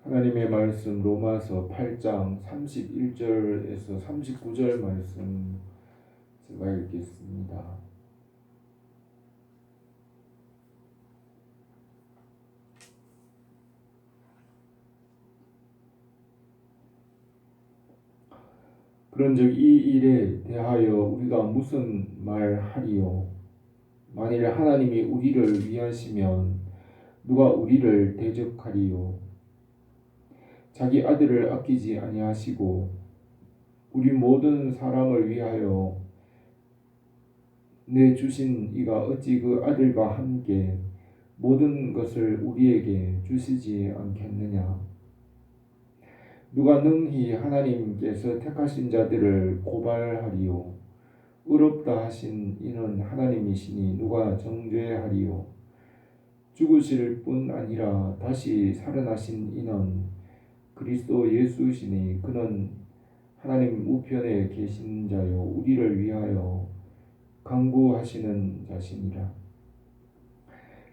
하나님의 말씀 로마서 8장 31절에서 39절 말씀 제가 읽겠습니다. 그런즉 이 일에 대하여 우리가 무슨 말하리요? 만일 하나님이 우리를 위하시면 누가 우리를 대적하리요? 자기 아들을 아끼지 아니하시고 우리 모든 사람을 위하여 내주신 이가 어찌 그 아들과 함께 모든 것을 우리에게 주시지 않겠느냐? 누가 능히 하나님께서 택하신 자들을 고발하리요? 의롭다 하신 이는 하나님이시니 누가 정죄하리요? 죽으실 뿐 아니라 다시 살아나신 이는 그리스도 예수시니 그는 하나님 우편에 계신 자요 우리를 위하여 간구하시는 자시니라.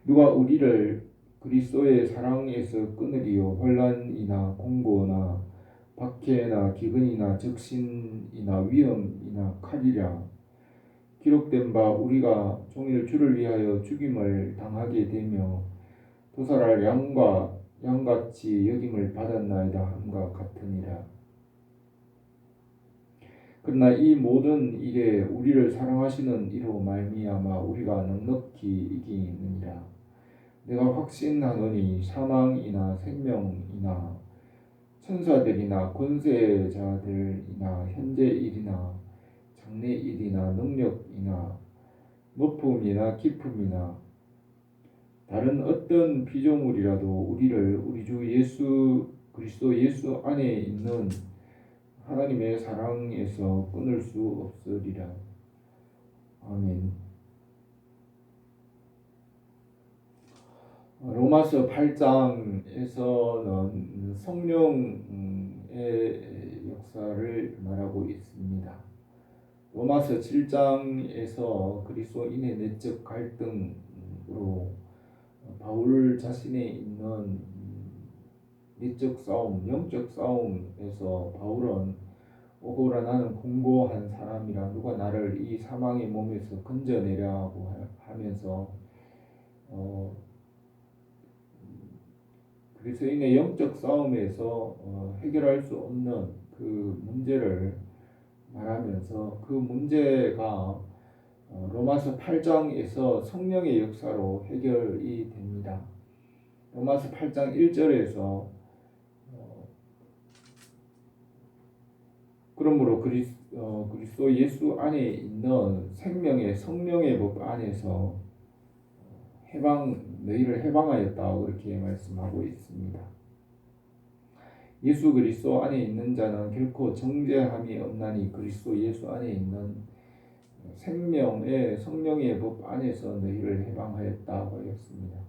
누가 우리를 그리스도의 사랑에서 끊으리요? 환난이나 공고나 박해나 기근이나 적신이나 위험이나 칼이라. 기록된 바 우리가 종일 주를 위하여 죽임을 당하게 되며 도살할 양같이 여김을 받았나이다 함과 같으니라. 그러나 이 모든 일에 우리를 사랑하시는 이로 말미암아 우리가 넉넉히 이기느니라. 내가 확신하노니 사망이나 생명이나 천사들이나 권세자들이나 현재 일이나 장래 일이나 능력이나 높음이나 깊음이나 다른 어떤 피조물이라도 우리를 우리 주 예수 그리스도 예수 안에 있는 하나님의 사랑에서 끊을 수 없으리라. 아멘. 로마서 8장에서는 성령의 역사를 말하고 있습니다. 로마서 7장에서 그리스도인의 내적 갈등으로 바울 자신에 있는 내적 싸움, 영적 싸움에서 바울은 오호라 나는 공고한 사람이라 누가 나를 이 사망의 몸에서 건져내려고 하면서 그리스도인의 영적 싸움에서 해결할 수 없는 그 문제를 말하면서 그 문제가 로마서 8장에서 성령의 역사로 해결이 됩니다. 로마서 8장 1절에서 그러므로 그리스도 예수 안에 있는 생명의 성령의 법 안에서 너희를 해방하였다 그렇게 말씀하고 있습니다. 예수 그리스도 안에 있는 자는 결코 정죄함이 없나니 그리스도 예수 안에 있는 생명의 성령의 법 안에서 너희를 해방하였다고 하였습니다.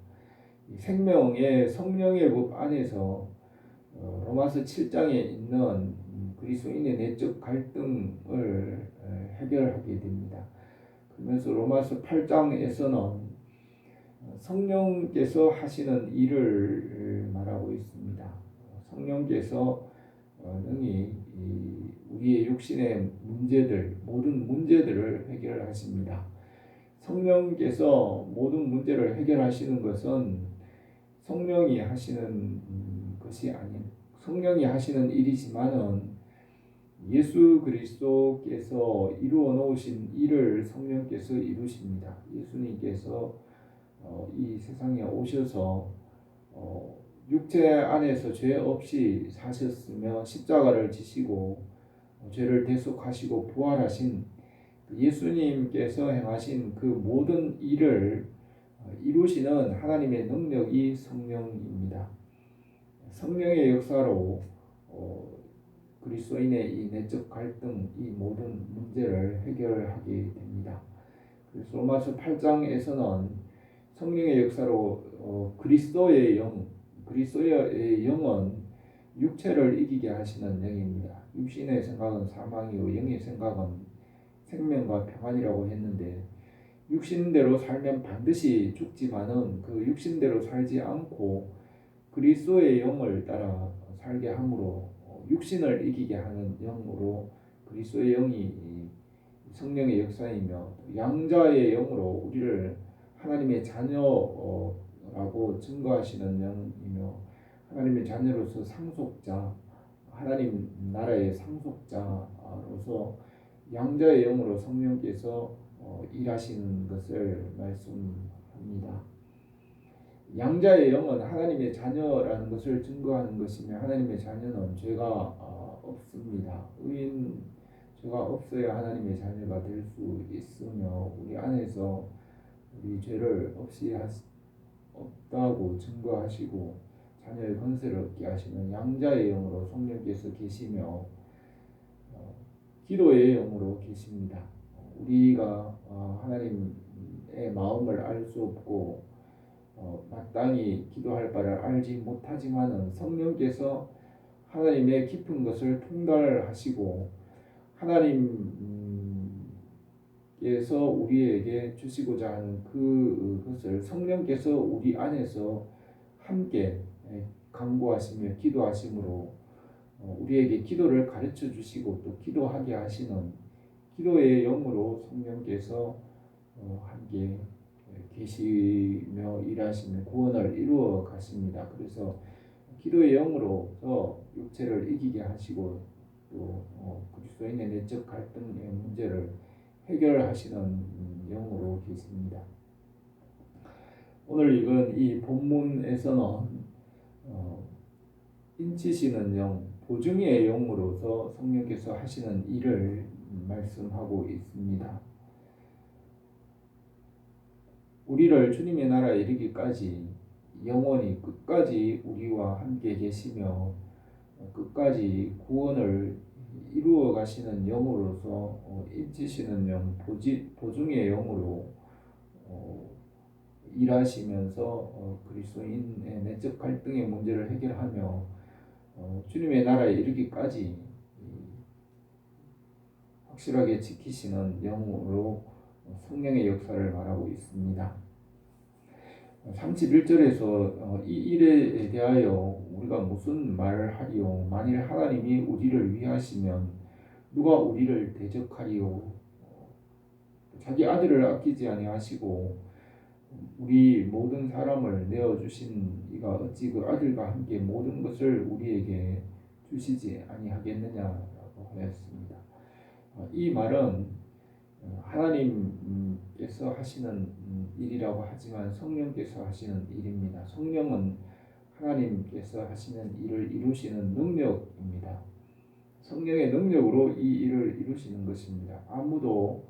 생명의 성령의 법 안에서 로마서 7장에 있는 그리스도인의 내적 갈등을 해결하게 됩니다. 그러면서 로마서 8장에서는 성령께서 하시는 일을 말하고 있습니다. 성령께서 능히 우리의 육신의 문제들, 모든 문제들을 해결하십니다. 성령께서 모든 문제를 해결하시는 것은 성령이 하시는 것이 아닌 성령이 하시는 일이지만은 예수 그리스도께서 이루어 놓으신 일을 성령께서 이루십니다. 예수님께서 이 세상에 오셔서 육체 안에서 죄 없이 사셨으며 십자가를 지시고 죄를 대속하시고 부활하신 예수님께서 행하신 그 모든 일을 이루시는 하나님의 능력이 성령입니다. 성령의 역사로 그리스도인의 이 내적 갈등, 이 모든 문제를 해결하게 됩니다. 그래서 로마서 8장에서는 성령의 역사로 그리스도의 영은 육체를 이기게 하시는 영입니다. 육신의 생각은 사망이요 영의 생각은 생명과 평안이라고 했는데 육신대로 살면 반드시 죽지만은 그 육신대로 살지 않고 그리스도의 영을 따라 살게 함으로 육신을 이기게 하는 영으로 그리스도의 영이 성령의 역사이며 양자의 영으로 우리를 하나님의 자녀라고 증거하시는 영이며 하나님의 자녀로서 상속자, 하나님 나라의 상속자로서 양자의 영으로 성령께서 일하시는 것을 말씀합니다. 양자의 영은 하나님의 자녀라는 것을 증거하는 것이며 하나님의 자녀는 죄가 없습니다. 의인 죄가 없어야 하나님의 자녀가 될 수 있으며 우리 안에서 우리 죄를 없다고 증거하시고 자녀의 권세를 얻게 하시는 양자의 영으로 성령께서 계시며 기도의 영으로 계십니다. 우리가 하나님의 마음을 알 수 없고 마땅히 기도할 바를 알지 못하지만은 성령께서 하나님의 깊은 것을 통달하시고 하나님께서 우리에게 주시고자 하는 그것을 성령께서 우리 안에서 함께 간구하시며 기도하심으로 우리에게 기도를 가르쳐 주시고 또 기도하게 하시는 기도의 영으로 성령께서 함께 계시며 일하시며 구원을 이루어 가십니다. 그래서 기도의 영으로서 육체를 이기게 하시고 또 그리스도인의 내적 갈등의 문제를 해결하시는 영으로 계십니다. 오늘 읽은 이 본문에서는 인치시는 영, 보증의 영으로서 성령께서 하시는 일을 말씀하고 있습니다. 우리를 주님의 나라에 이르기까지 영원히 끝까지 우리와 함께 계시며 끝까지 구원을 이루어 가시는 영으로서 인치시는 영, 보증의 영으로 일하시면서 그리스도인의 내적 갈등의 문제를 해결하며 주님의 나라에 이르기까지 확실하게 지키시는 영으로 성령의 역사를 말하고 있습니다. 31절에서 이 일에 대하여 우리가 무슨 말을 하리요? 만일 하나님이 우리를 위하시면 누가 우리를 대적하리요? 자기 아들을 아끼지 아니하시고 우리 모든 사람을 내어주신 이가 어찌 그 아들과 함께 모든 것을 우리에게 주시지 아니하겠느냐라고 하였습니다. 이 말은 하나님께서 하시는 일이라고 하지만 성령께서 하시는 일입니다. 성령은 하나님께서 하시는 일을 이루시는 능력입니다. 성령의 능력으로 이 일을 이루시는 것입니다. 아무도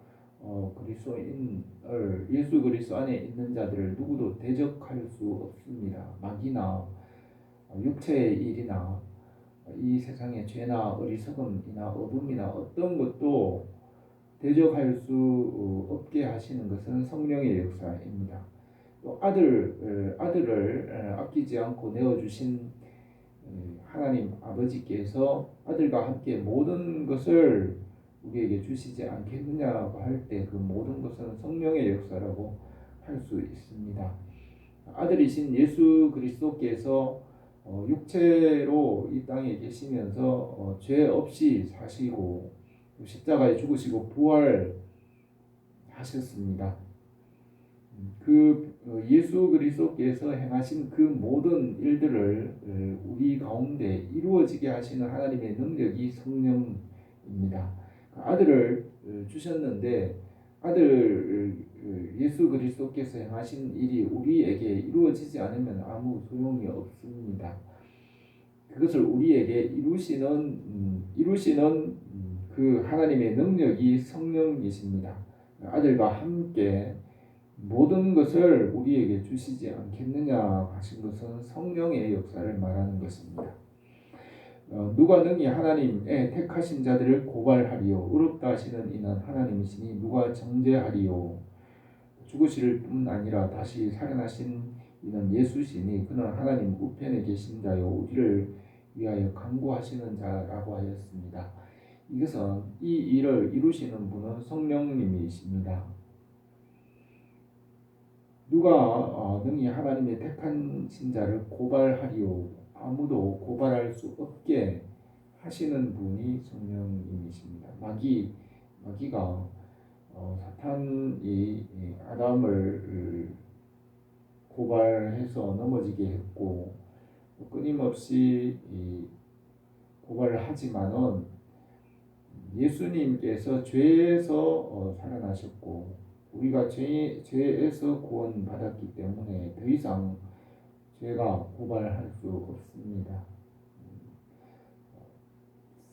그리스도인을 예수 그리스도 안에 있는 자들을 누구도 대적할 수 없습니다. 마귀나 육체의 일이나 이 세상의 죄나 어리석음이나 어둠이나 어떤 것도 대적할 수 없게 하시는 것은 성령의 역사입니다. 또 아들을 아끼지 않고 내어주신 하나님 아버지께서 아들과 함께 모든 것을 우리에게 주시지 않겠느냐고 할 때 그 모든 것은 성령의 역사라고 할 수 있습니다. 아들이신 예수 그리스도께서 육체로 이 땅에 계시면서 죄 없이 사시고 십자가에 죽으시고 부활하셨습니다. 그 예수 그리스도께서 행하신 그 모든 일들을 우리 가운데 이루어지게 하시는 하나님의 능력이 성령입니다. 아들을 주셨는데 아들 예수 그리스도께서 행하신 일이 우리에게 이루어지지 않으면 아무 소용이 없습니다. 그것을 우리에게 이루시는 그 하나님의 능력이 성령이십니다. 아들과 함께 모든 것을 우리에게 주시지 않겠느냐 하신 것은 성령의 역사를 말하는 것입니다. 누가 능히 하나님의 택하신 자들을 고발하리요? 의롭다 하시는 이는 하나님이시니 누가 정죄하리요? 죽으실 뿐 아니라 다시 살아나신 이는 예수시니 그는 하나님 우편에 계신 자요 우리를 위하여 간구하시는 자라고 하였습니다. 이것은 이 일을 이루시는 분은 성령님이십니다. 누가 능히 하나님의 택한 신자를 고발하리요? 아무도 고발할 수 없게 하시는 분이 성령님이십니다. 마귀가 사탄이 아담을 고발해서 넘어지게 했고 끊임없이 고발을 하지만은 예수님께서 죄에서 살아나셨고 우리가 죄에서 구원받았기 때문에 더 이상 죄가 고발할 수 없습니다.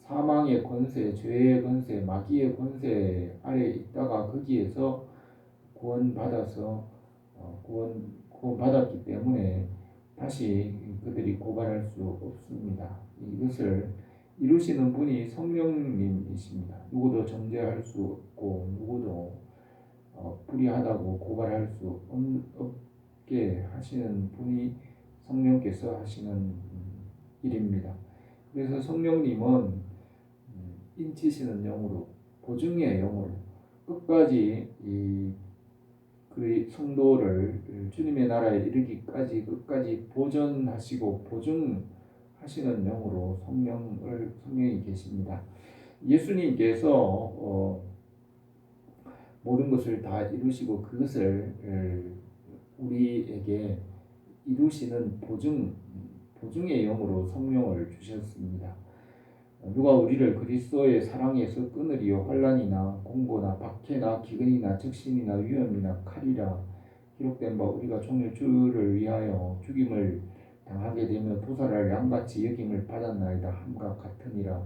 사망의 권세, 죄의 권세, 마귀의 권세 아래 있다가 거기에서 구원받아서 구원받았기 때문에 다시 그들이 고발할 수 없습니다. 이것을 이루시는 분이 성령님이십니다. 누구도 정죄할 수 없고 누구도 불의하다고 고발할 수 없게 하시는 분이 성령께서 하시는 일입니다. 그래서 성령님은 인치시는 영으로 보증의 영으로 끝까지 그 성도를 주님의 나라에 이르기까지 끝까지 보존하시고 보증하시는 영으로 성령이 계십니다. 예수님께서 모든 것을 다 이루시고 그것을 우리에게 이루시는 보증의 영으로 성령을 주셨습니다. 누가 우리를 그리스도의 사랑에서 끊으리요? 환난이나 공고나 박해나 기근이나 적신이나 위험이나 칼이라 기록된 바 우리가 종일 주를 위하여 죽임을 당하게 되면 도살할 양같이 여김을 받았나이다 함과 같으니라.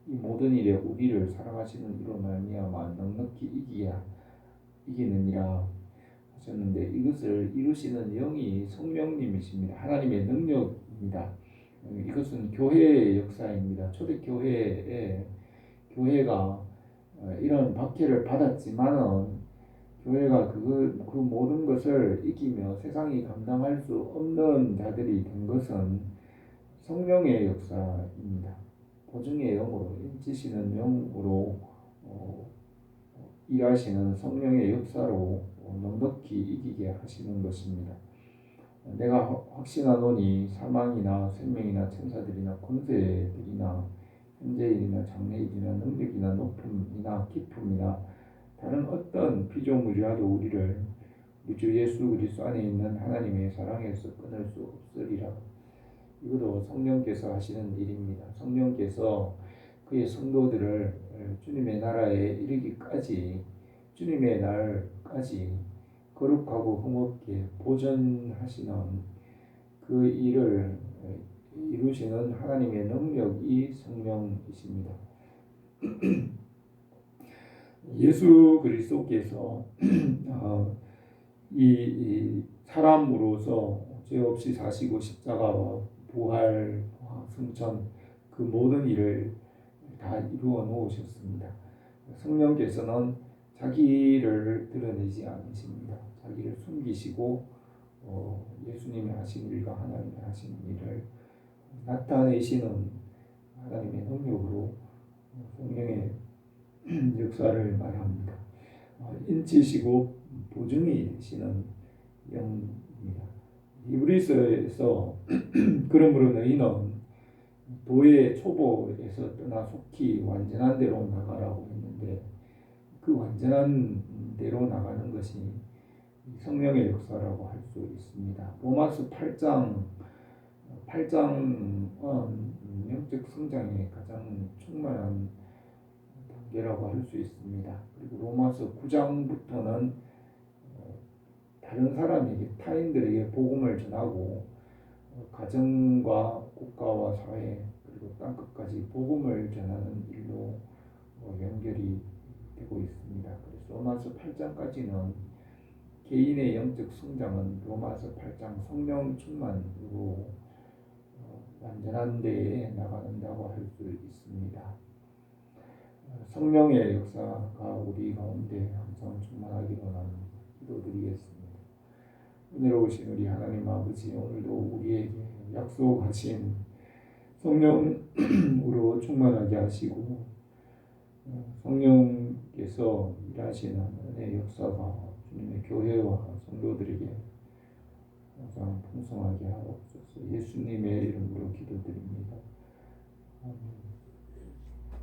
이 모든 일에 우리를 사랑하시는 이로 말미암아 넉넉히 이기느니라 하셨는데 이것을 이루시는 영이 성령님이십니다. 하나님의 능력입니다. 이것은 교회의 역사입니다. 초대교회에 교회가 이런 박해를 받았지만은 교회가 그 모든 것을 이기며 세상이 감당할 수 없는 자들이 된 것은 성령의 역사입니다. 보증의 영으로 인치시는 영으로 일하시는 성령의 역사로 넉넉히 이기게 하시는 것입니다. 내가 확신하노니 사망이나 생명이나 천사들이나 권세들이나 현재일이나 장래일이나 능력이나 높음이나 깊음이나 다른 어떤 피조물이라도 우리를 우리 주 예수 그리스도 안에 있는 하나님의 사랑에서 끊을 수 없으리라. 이것도 성령께서 하시는 일입니다. 성령께서 그의 성도들을 주님의 나라에 이르기까지 주님의 날까지 거룩하고 흠없게 보존하시는 그 일을 이루시는 하나님의 능력이 성령이십니다. 예수 그리스도께서 이 사람으로서 죄 없이 사시고 십자가와 부활, 승천 그 모든 일을 다 이루어 놓으셨습니다. 성령께서는 자기를 드러내지 않으십니다. 자기를 숨기시고 예수님이 하신 일과 하나님이 하신 일을 나타내시는 하나님의 능력으로 성령의 역사를 말합니다. 인치시고 보증이 되시는 영입니다. 히브리서에서 그러므로 너희는 도의 초보에서 떠나 속히 완전한 대로 나가라고 했는데 그 완전한 대로 나가는 것이 성령의 역사라고 할 수 있습니다. 로마서 8장은 영적 성장의 가장 충만한 단계라고 할 수 있습니다. 그리고 로마서 9장부터는 다른 사람에게 타인들에게 복음을 전하고 가정과 국가와 사회 그리고 땅끝까지 복음을 전하는 일로 연결이 되고 있습니다. 그래서 로마서 8장까지는 개인의 영적 성장은 로마서 8장 성령 충만으로 완전한 데에 나가는다고 할 수 있습니다. 성령의 역사가 우리 가운데 항상 충만하기로 나는 기도드리겠습니다. 은혜로우신 우리 하나님 아버지, 오늘도 우리에게 약속하신 성령으로 충만하게 하시고 성령께서 일하시는 은혜의 역사가 주님의 교회와 성도들에게 가장 풍성하게 하옵소서. 예수님의 이름으로 기도드립니다.